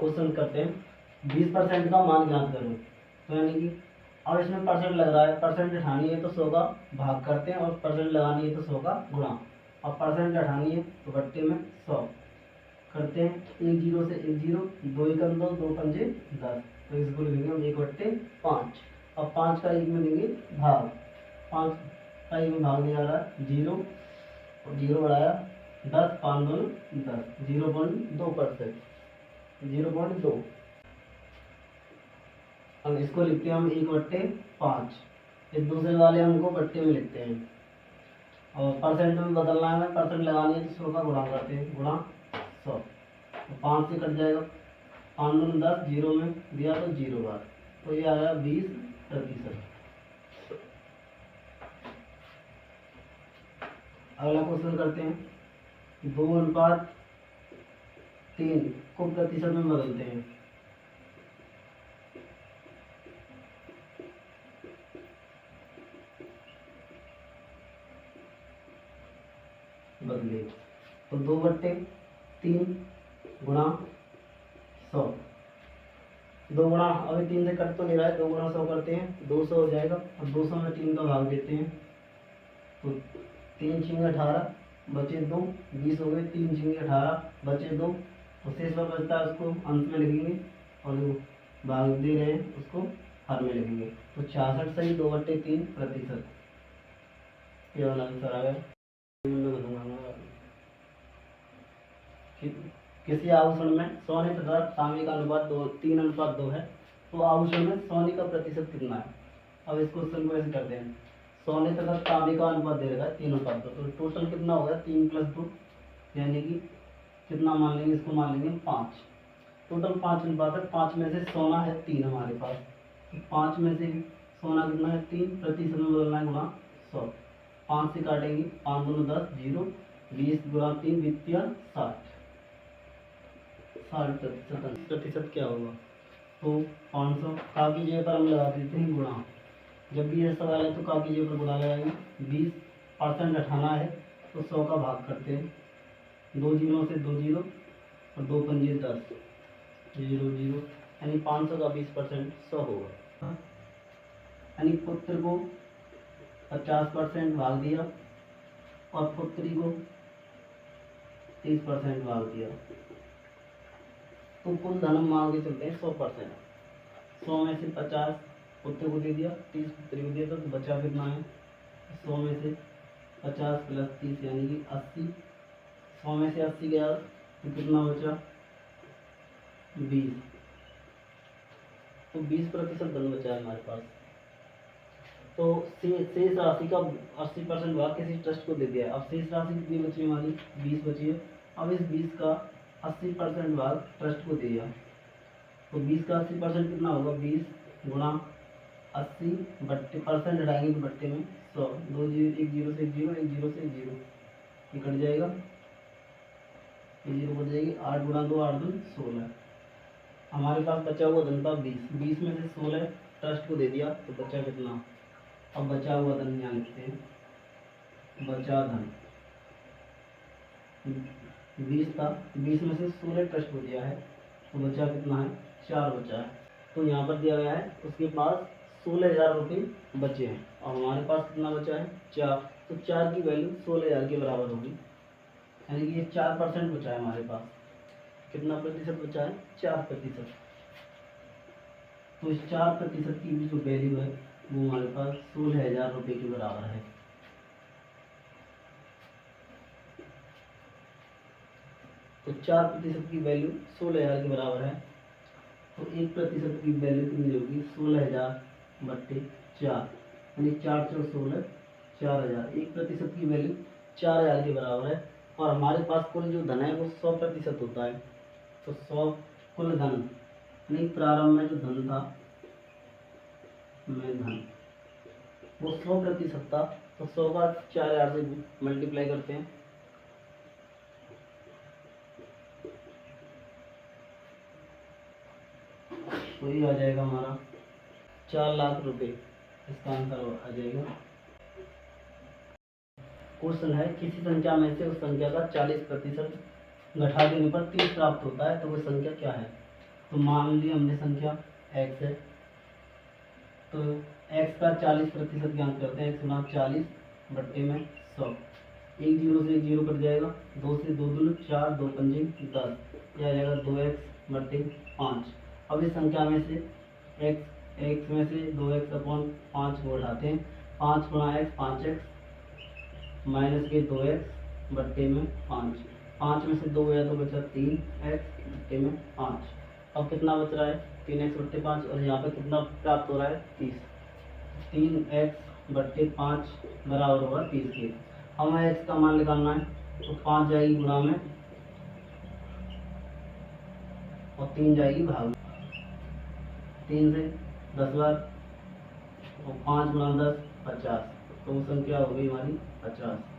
Question करते हैं 20% का मान ज्ञात करो। तो यानी कि अब इसमें परसेंट लग रहा है, परसेंट हटानी है तो 100 का भाग करते हैं और परसेंट लगानी है तो 100 का गुणा। अब परसेंट हटानी है तो बट्टे में 100 करते हैं, एक जीरो से एक जीरो, दो एकम दो, दो पंजे 10, तो इसको लिखेंगे हम 1/5। अब 5 का एक में देंगे भाग, 5 का एक में भाग दिया जा रहा है जीरो और जीरो बढ़ाया 10, 5 2 10, 0.2%, 0.2। अब इसको लिखते हैं हम 1/5। इस दूसरे वाले हमको बट्टे में लिखते हैं और परसेंट में बदलना है, परसेंट लगानी है तो 100 का गुणा करते हैं, गुणा 100। तो 5 से कट जाएगा, 5 2 10, जीरो में दिया तो 0 बार, तो ये आ गया 20%। अगला क्वेश्चन करते हैं 2:3 को प्रतिशत में बदलते हैं। बदले तो 2/3 गुणा 100, 2 गुणा, अभी 3 से कट तो नहीं रहा है, 2 गुणा 100 करते हैं 200 हो जाएगा। अब 200 में 3 का भाग देते हैं तो 3 छींगे 18 बचे 2, 20 हो गए, 3 छींगे 18 बचे 2, तो शेष में बचता है उसको अंत में लिखेंगे और जो भाग दे रहे हैं उसको हर में लिखेंगे। तो 66 सही 2/3%, ये वाला आंसर आ गया। किसी आभूषण में सोने तथा चांदी का अनुपात 3:2 है, तो आभूषण में सोने का प्रतिशत कितना है। अब इस क्वेश्चन को ऐसे करते हैं, सोने तथा चांदी का अनुपात दे रखा है 3:2, तो टोटल कितना होगा 3 + 2, यानी कि कितना मान लेंगे, इसको मान लेंगे 5। टोटल 5 अनुपात है, 5 में से सोना है 3 हमारे पास, तो 5 में से सोना कितना है 3, प्रतिशत में बदलना है गुणा 100। 5 से काटेंगे, 5 2 10, 0, 20 गुणा 3 वित्तीय 60, 60% क्या होगा, तो 500 का की जगह पर हम लगा देते हैं गुणा। जब भी ये सवाल है तो का की जगह पर गुणा लगाएंगे। 20% हटाना है तो 100 का भाग करते हैं, 2 जीरो से 2 जीरो और 2 पंजे 10, 0 0, यानी 500 का 20% 100 होगा। यानी पुत्र को 50% भाग दिया और पुत्री को 30% भाग दिया, तो कुल धन मान के चलते हैं 100%। 100 में से 50 पुत्र को दे दिया, 30 पुत्री को दिया, तो बचा कितना है 100 में से 50 + 30 यानी कि 80। 100 में से 80 गया तो कितना बचा 20, तो 20% धन बचा है हमारे पास। तो शेष राशि का 80% भाग किसी ट्रस्ट को दे दिया है। अब शेष राशि कितनी बची हमारी 20 बची है। अब इस 20 का 80% भाग ट्रस्ट को दिया, तो 20 का 80% कितना होगा 20 गुणा 80 बट्टे, परसेंट हटाएंगे तो बट्टे में 100, 2 जीरो, 1 जीरो से 1 जीरो, 1 जीरो से 1 जीरो, ये कट जाएगा, ये जीरो बच जाएगी। 8 गुणा 2 8 2 16, हमारे पास बचा हुआ धन था 20, 20 में से 16 ट्रस्ट को दे दिया, तो बचा कितना, अब बचा हुआ धन यहाँ लिखते हैं, बचा धन 20 था, 20 में से 16 ट्रस्ट को दिया है, तो बचा कितना है 4 बचा है। तो यहाँ पर दिया गया है उसके पास 16,000 रुपये बचे हैं और हमारे पास कितना बचा है 4, तो 4 की वैल्यू 16,000 के बराबर होगी, यानी कि ये 4% बचा है हमारे पास। कितना प्रतिशत बचा है 4%। तो इस 4% की भी जो वैल्यू है वो हमारे पास 16,000 रुपये के बराबर है। तो 4% की वैल्यू 16,000 के बराबर है, तो 1% की वैल्यू कितनी होगी 16,000 बट्टे 4, यानी 4 4 16, 4,000। 1% की वैल्यू 4,000 के बराबर है और हमारे पास कुल जो धन है वो 100% होता है। तो 100 कुल धन, यानी प्रारंभ में जो धन था में धन वो 100% था, तो 100 का 4,000 से मल्टीप्लाई करते हैं, तो ये आ जाएगा हमारा 4 लाख रुपए, इसका आंसर आ जाएगा। क्वेश्चन है किसी संख्या में से उस संख्या का 40% घटा देने पर 30 प्राप्त होता है, तो वो संख्या क्या है। तो मान लिया हमने संख्या x है, तो x का 40% ज्ञात करते हैं। x गुना 40 बट्टे में 100, एक जीरो से एक जीरो कट जाएगा, 2 से 2 दूनी 4, 2 पंजे 10, यह आ जाएगा 2x बट्टे 5। अब इस संख्या में से x में से 2x अपॉन 5 को उठाते हैं, 5 गुणा x 5x माइनस के 2x बट्टे में 5, 5 में से 2 गया तो बचा 3x बट्टे में 5। अब कितना बच रहा है 3x बट्टे 5, और यहाँ पे कितना प्राप्त हो रहा है 30, 3x बट्टे 5 बराबर होगा 30 के। हमें x का मान निकालना है, तो 5 जाएगी गुणा में और 3 जाएगी भाग में, 3 से 10 बार और 5 गुणा 10 50, तो वो संख्या हो गई हमारी 50।